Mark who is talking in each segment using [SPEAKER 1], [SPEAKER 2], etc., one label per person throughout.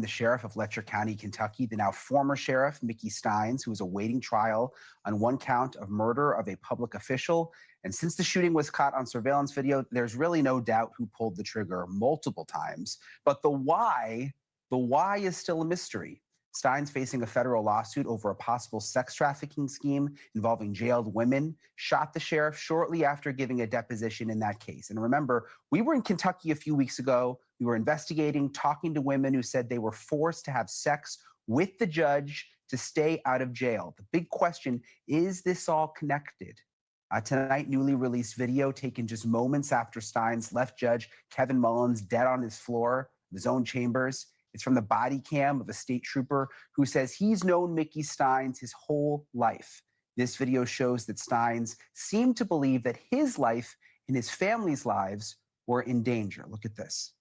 [SPEAKER 1] the sheriff of Letcher County, Kentucky, the now former sheriff, Mickey Steins, who is awaiting trial on one count of murder of a public official. And since the shooting was caught on surveillance video, there's really no doubt who pulled the trigger multiple times. But the why is still a mystery. Steins facing a federal lawsuit over a possible sex trafficking scheme involving jailed women, shot the sheriff shortly after giving a deposition in that case. And remember, we were in Kentucky a few weeks ago. We were investigating, talking to women who said they were forced to have sex with the judge to stay out of jail. The big question, is this all connected? Tonight, newly released video taken just moments after Steins left Judge Kevin Mullins dead on his floor of his own chambers. It's from the body cam of a state trooper who says he's known Mickey Steins his whole life. This video shows that Steins seemed to believe that his life and his family's lives were in danger. Look at this.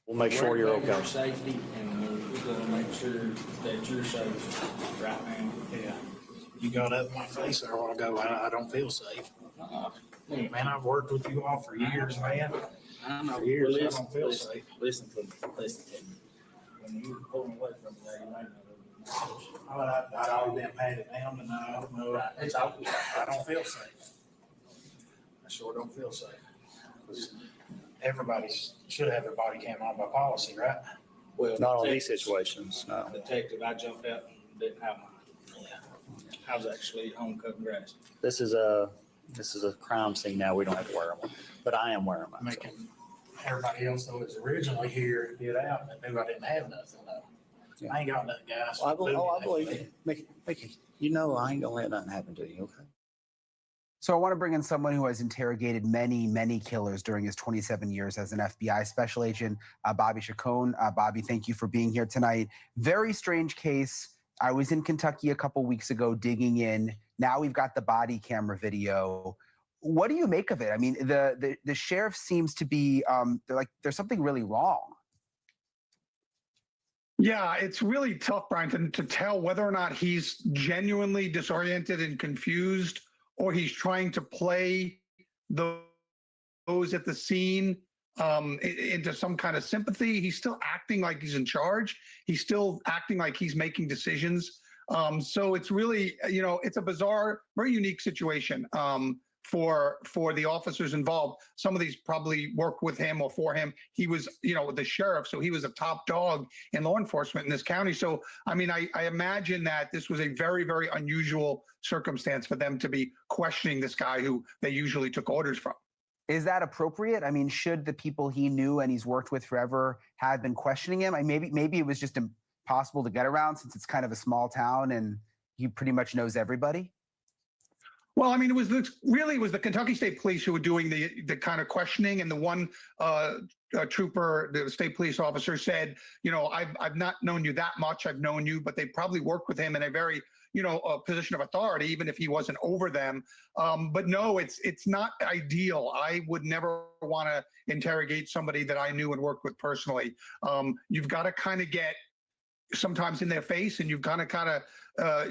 [SPEAKER 2] We'll make sure you're okay.
[SPEAKER 3] Your safety, and we're going to make sure that you're safe right now.
[SPEAKER 4] Yeah. You got up in my face there a while ago. I don't feel safe. Man, I've worked with you all for years, man.
[SPEAKER 3] I know.
[SPEAKER 4] For years,
[SPEAKER 3] Well,
[SPEAKER 4] I don't feel safe.
[SPEAKER 3] Listen to me. Listen to me. When you were pulling away from me, you might not have
[SPEAKER 4] I'd already been patted down, and no,
[SPEAKER 3] It's all.
[SPEAKER 4] I don't feel safe. I sure don't feel safe. 'Cause everybody should have their body cam on by policy, right?
[SPEAKER 3] Well,
[SPEAKER 2] Not all these situations, no.
[SPEAKER 3] Detective, I jumped out and didn't have mine. I was actually on cutting grass.
[SPEAKER 2] This is a crime scene now. We don't have to wear them, but I am wearing them.
[SPEAKER 4] Making everybody else that was originally here get out and knew I didn't have nothing, though.
[SPEAKER 2] Yeah.
[SPEAKER 4] I ain't got nothing, guys.
[SPEAKER 2] I believe you. Mickey, you know I ain't gonna let nothing happen to you, okay?
[SPEAKER 1] So I want to bring in someone who has interrogated many, many killers during his 27 years as an FBI special agent, Bobby Chacon. Bobby, thank you for being here tonight. Very strange case. I was in Kentucky a couple weeks ago digging in. Now we've got the body camera video. What do you make of it? I mean, the sheriff seems to be, there's something really wrong.
[SPEAKER 5] Yeah, it's really tough, Brian, to tell whether or not he's genuinely disoriented and confused, or he's trying to play those at the scene into some kind of sympathy. He's still acting like he's in charge. He's still acting like he's making decisions. So it's really, it's a bizarre, very unique situation for the officers involved. Some of these probably worked with him or for him. He was, the sheriff, so he was a top dog in law enforcement in this county. So, I mean, I imagine that this was a very, very unusual circumstance for them to be questioning this guy who they usually took orders from.
[SPEAKER 1] Is that appropriate? I mean, should the people he knew and he's worked with forever have been questioning him? I mean, maybe it was just impossible to get around since it's kind of a small town and he pretty much knows everybody.
[SPEAKER 5] Well, I mean, it was the Kentucky State Police who were doing the kind of questioning, and the one trooper, the state police officer, said, I've not known you that much. I've known you, but they probably worked with him in a very a position of authority, even if he wasn't over them. But no, it's not ideal. I would never want to interrogate somebody that I knew and worked with personally. You've got to kind of get sometimes in their face, and you've got to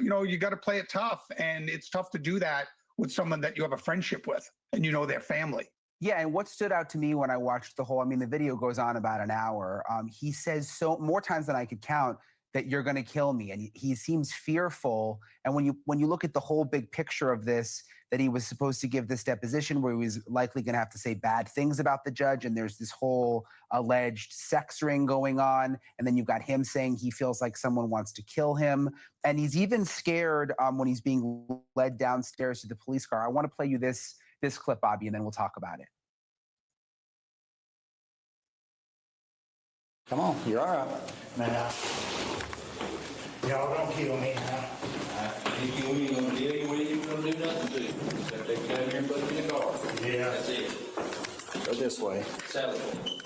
[SPEAKER 5] you got to play it tough. And it's tough to do that with someone that you have a friendship with and their family.
[SPEAKER 1] Yeah, and what stood out to me when I watched the video goes on about an hour. He says more times than I could count that you're going to kill me, and he seems fearful. And when you look at the whole big picture of this, that he was supposed to give this deposition where he was likely going to have to say bad things about the judge, and there's this whole alleged sex ring going on, and then you've got him saying he feels like someone wants to kill him, and he's even scared when he's being led downstairs to the police car. I want to play you this clip, Bobby, and then we'll talk about it.
[SPEAKER 2] Come on, you're all right.
[SPEAKER 4] Now, y'all don't kill me now.
[SPEAKER 3] We ain't gonna deal, we ain't gonna do nothing to you. Except take you down here and put you in the car.
[SPEAKER 4] Yeah.
[SPEAKER 3] That's it.
[SPEAKER 2] Go this way.
[SPEAKER 3] Sally.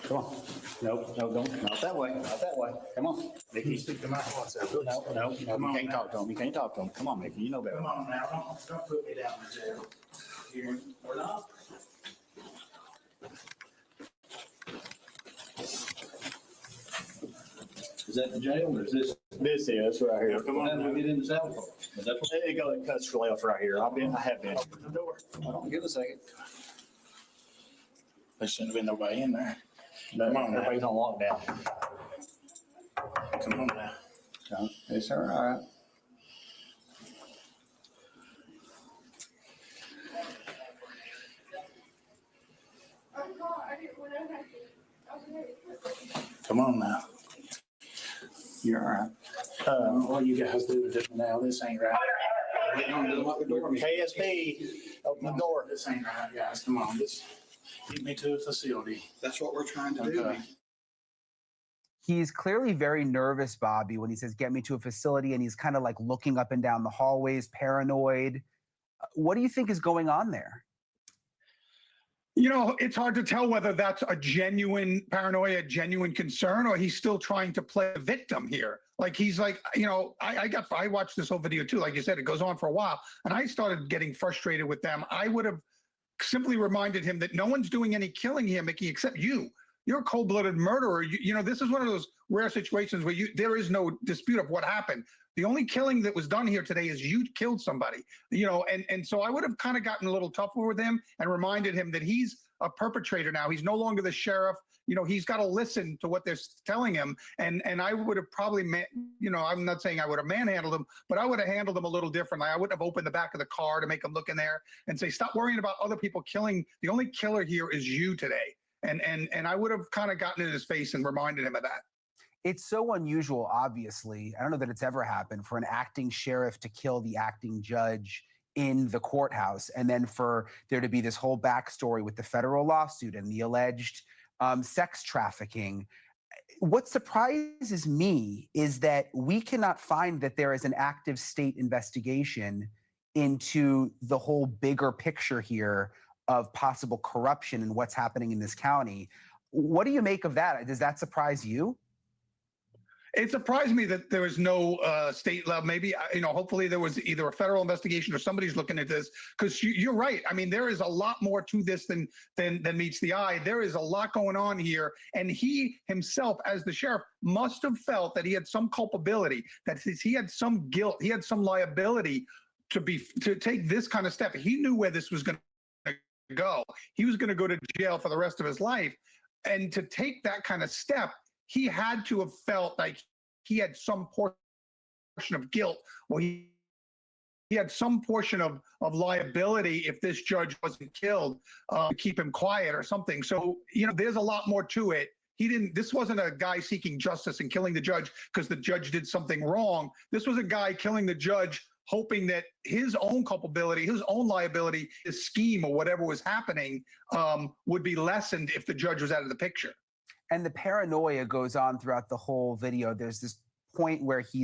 [SPEAKER 2] Come on. Nope, no, don't. Not that way. Not that way. Come on. Mickey.
[SPEAKER 4] Speak to my heart,
[SPEAKER 2] No, you can't talk to him. You can't talk to him. Come on, Mickey. You know better.
[SPEAKER 4] Come on now, don't put me down in jail. Here, or not.
[SPEAKER 3] Is that the jail or is this?
[SPEAKER 2] This is right here.
[SPEAKER 4] Come on now.
[SPEAKER 3] We get in the cell phone. Is that
[SPEAKER 2] There you go. It cuts left right here. I have been.
[SPEAKER 4] Open the door.
[SPEAKER 2] Hold on. Give it a second.
[SPEAKER 4] There shouldn't have been nobody in there.
[SPEAKER 2] No,
[SPEAKER 4] Come on now.
[SPEAKER 2] everybody's on lockdown.
[SPEAKER 4] Come on now.
[SPEAKER 2] It's all right. Come on now. You're all right.
[SPEAKER 4] What you guys do now, this ain't right. KSB, open the door. This ain't right, guys. Come on, just get me to a facility.
[SPEAKER 6] That's what we're trying to do.
[SPEAKER 4] Okay.
[SPEAKER 1] He's clearly very nervous, Bobby, when he says, get me to a facility, and he's kind of like looking up and down the hallways, paranoid. What do you think is going on there?
[SPEAKER 5] You know, it's hard to tell whether that's a genuine paranoia, genuine concern, or he's still trying to play a victim here. Like, he's like, you know, I watched this whole video too. Like you said, it goes on for a while, and I started getting frustrated with them. I would have simply reminded him that no one's doing any killing here, Mickey, except you. You're a cold-blooded murderer. You know, this is one of those rare situations where there is no dispute of what happened. The only killing that was done here today is you killed somebody, you know, and so I would have kind of gotten a little tougher with him and reminded him that he's a perpetrator now. He's no longer the sheriff. You know, he's got to listen to what they're telling him. And I would have probably, you know, I'm not saying I would have manhandled him, but I would have handled him a little differently. I wouldn't have opened the back of the car to make him look in there and say, stop worrying about other people killing. The only killer here is you today. And I would have kind of gotten in his face and reminded him of that.
[SPEAKER 1] It's so unusual, obviously. I don't know that it's ever happened for an acting sheriff to kill the acting judge in the courthouse, and then for there to be this whole backstory with the federal lawsuit and the alleged sex trafficking. What surprises me is that we cannot find that there is an active state investigation into the whole bigger picture here of possible corruption and what's happening in this county. What do you make of that? Does that surprise you?
[SPEAKER 5] It surprised me that there was no state level. Maybe, you know, hopefully there was either a federal investigation or somebody's looking at this, because you're right. I mean, there is a lot more to this than meets the eye. There is a lot going on here. And he himself, as the sheriff, must have felt that he had some culpability, that he had some guilt, he had some liability to take this kind of step. He knew where this was going to go. He was going to go to jail for the rest of his life. And to take that kind of step, he had to have felt like he had some portion of guilt, or he had some portion of liability if this judge wasn't killed, to keep him quiet or something. So, you know, there's a lot more to it. This wasn't a guy seeking justice and killing the judge because the judge did something wrong. This was a guy killing the judge, hoping that his own culpability, his own liability, his scheme or whatever was happening would be lessened if the judge was out of the picture.
[SPEAKER 1] And the paranoia goes on throughout the whole video. There's this point where he's